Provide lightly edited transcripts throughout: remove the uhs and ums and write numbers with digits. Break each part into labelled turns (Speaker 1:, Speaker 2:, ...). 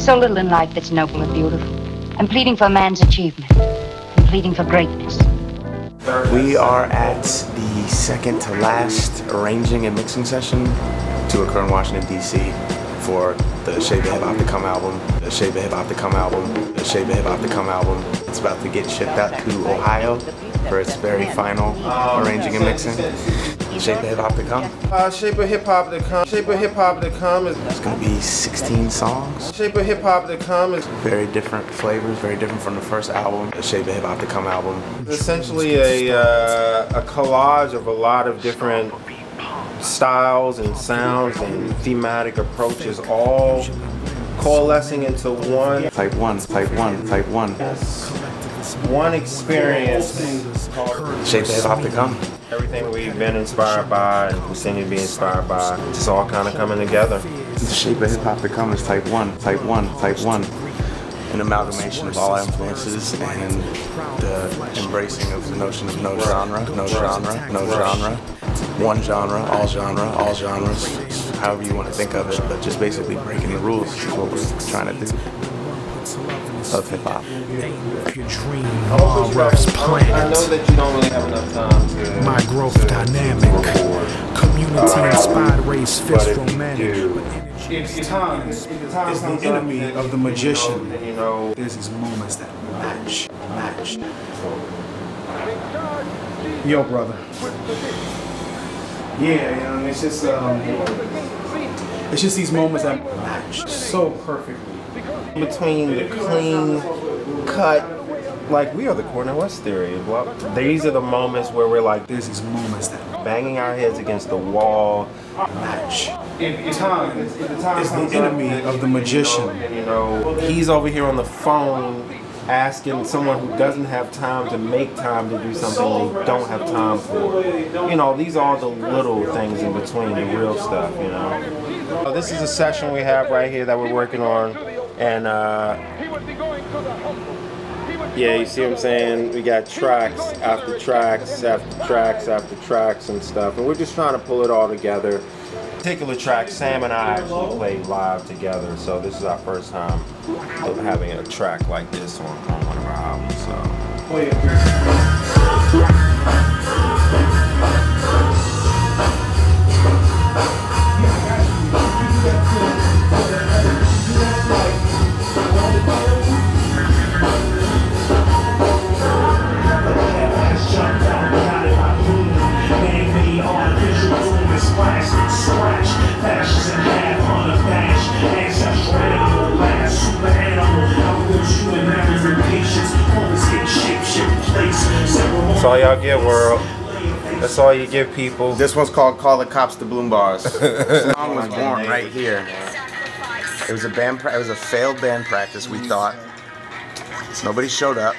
Speaker 1: There's so little in life that's noble and beautiful. I'm pleading for man's achievement. I'm pleading for greatness.
Speaker 2: We are at the second to last arranging and mixing session to occur in Washington, D.C. for the Shape of Hip Hop to Come album, the Shape of Hip Hop to Come album, the Shape of Hip Hop to Come album. It's about to get shipped out to Ohio for its very final arranging and mixing. Shape of Hip Hop to Come.
Speaker 3: Shape of Hip Hop to Come. Shape of Hip Hop to Come is.
Speaker 2: It's gonna be 16 songs.
Speaker 3: Shape of Hip Hop to Come is
Speaker 2: very different flavors, very different from the first album, the Shape of Hip Hop to Come album.
Speaker 3: It's essentially a collage of a lot of different styles and sounds and thematic approaches, all coalescing into one.
Speaker 2: Type 1, Type 1, Type 1.
Speaker 3: One experience.
Speaker 2: Shape of Hip Hop to Come.
Speaker 3: Everything we've been inspired by and continue to be inspired by, it's all kind of coming together.
Speaker 2: The Shape of Hip Hop to Come is Type 1, Type 1, Type 1. An amalgamation of all influences and the embracing of the notion of no genre, no genre, no genre. One genre, all genres, however you want to think of it, but just basically breaking the rules is what we're trying to do. Of hip hop.
Speaker 3: I know that you don't really have enough time to.
Speaker 4: My growth dynamic, community inspired, race, fist romantic. If time is the enemy of the magician,
Speaker 3: you know,
Speaker 4: there's these moments that match. Yo, brother. Yeah, you know, it's just these moments that match so perfectly.
Speaker 3: Between the clean cut, like we are the Cornel West theory. These are the moments where we're like,
Speaker 4: there's these moments that
Speaker 3: banging our heads against the wall.
Speaker 4: Match. If time is the enemy of the magician,
Speaker 3: you know, he's over here on the phone asking someone who doesn't have time to make time to do something they don't have time for. You know, these are the little things in between the real stuff, you know. So this is a session we have right here that we're working on, and yeah, you see what I'm saying? We got tracks after tracks after tracks after tracks and stuff, and we're just trying to pull it all together. Particular track, Sam and I actually played live together, so this is our first time having a track like this on one of our albums. That's all y'all get, world. That's all you give people.
Speaker 2: This one's called Call the Cops to BloomBars. The song was born right here. It was a failed band practice, we thought. Nobody showed up.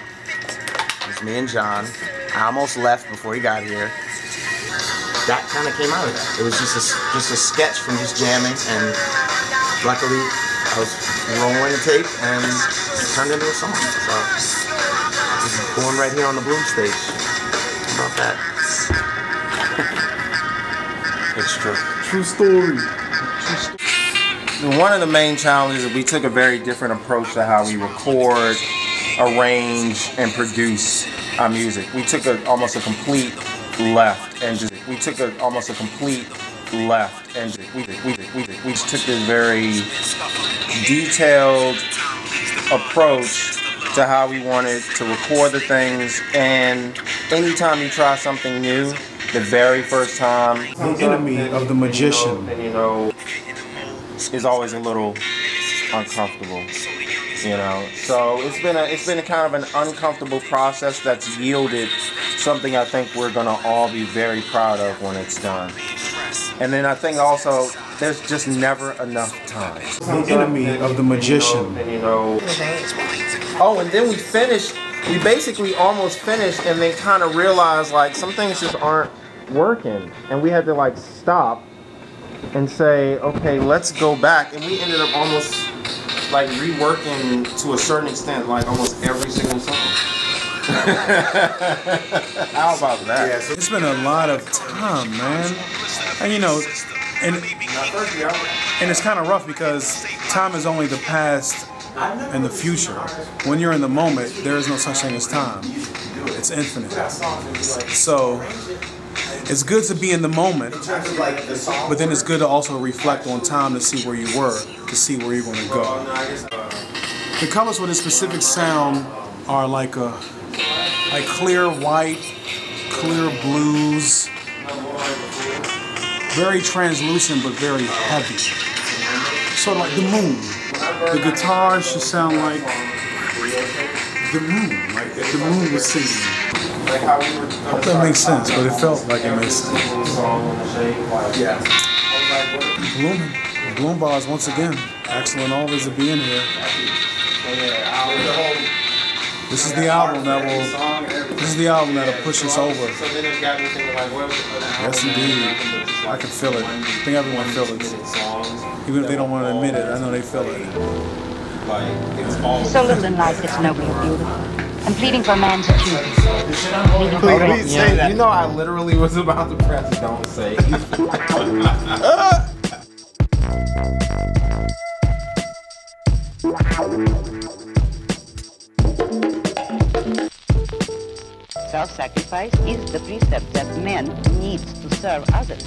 Speaker 2: It was me and John. I almost left before he got here. That kind of came out of that. It was just a sketch from just jamming, and luckily I was rolling the tape and it turned into a song. So it was born right here on the Bloom stage. How about that? It's true.
Speaker 4: True story.
Speaker 3: One of the main challenges is we took a very different approach to how we record, arrange, and produce our music. We took almost a complete left and just we just took this very detailed approach to how we wanted to record the things, and anytime you try something new, the very first time,
Speaker 4: the enemy of the magician,
Speaker 3: you know, is always a little uncomfortable, you know. So it's been a kind of an uncomfortable process that's yielded something I think we're gonna all be very proud of when it's done. And then I think also there's just never enough time.
Speaker 4: The enemy of the magician,
Speaker 3: you know. Oh, and then we basically almost finished, and then kind of realized like some things just aren't working, and we had to like stop and say, okay, let's go back. And we ended up almost like reworking to a certain extent like almost every single song. How about that?
Speaker 4: Yeah, so it's been a lot of time, man. And you know, and it's kind of rough because time is only the past and the future. When you're in the moment, there is no such thing as time. It's infinite. So it's good to be in the moment, but then it's good to also reflect on time to see where you were, to see where you're going to go. The colors for this specific sound are like clear white, clear blues, very translucent but very heavy. Sort of like the moon. The guitar should sound like the moon, like if the moon was singing. I hope that makes sense, but it felt like it makes sense. Yeah. BloomBars once again. Excellent always to be in here. This is the album that'll push us over. Yes indeed. I can feel it. I think everyone feels it. Even if they don't want to admit it, I know they feel it.
Speaker 1: So little in life that's noble or beautiful. I'm pleading for man's achievement.
Speaker 3: Please say that. You know I literally was about to press don't say.
Speaker 5: Self-sacrifice is the precept that man needs to serve others.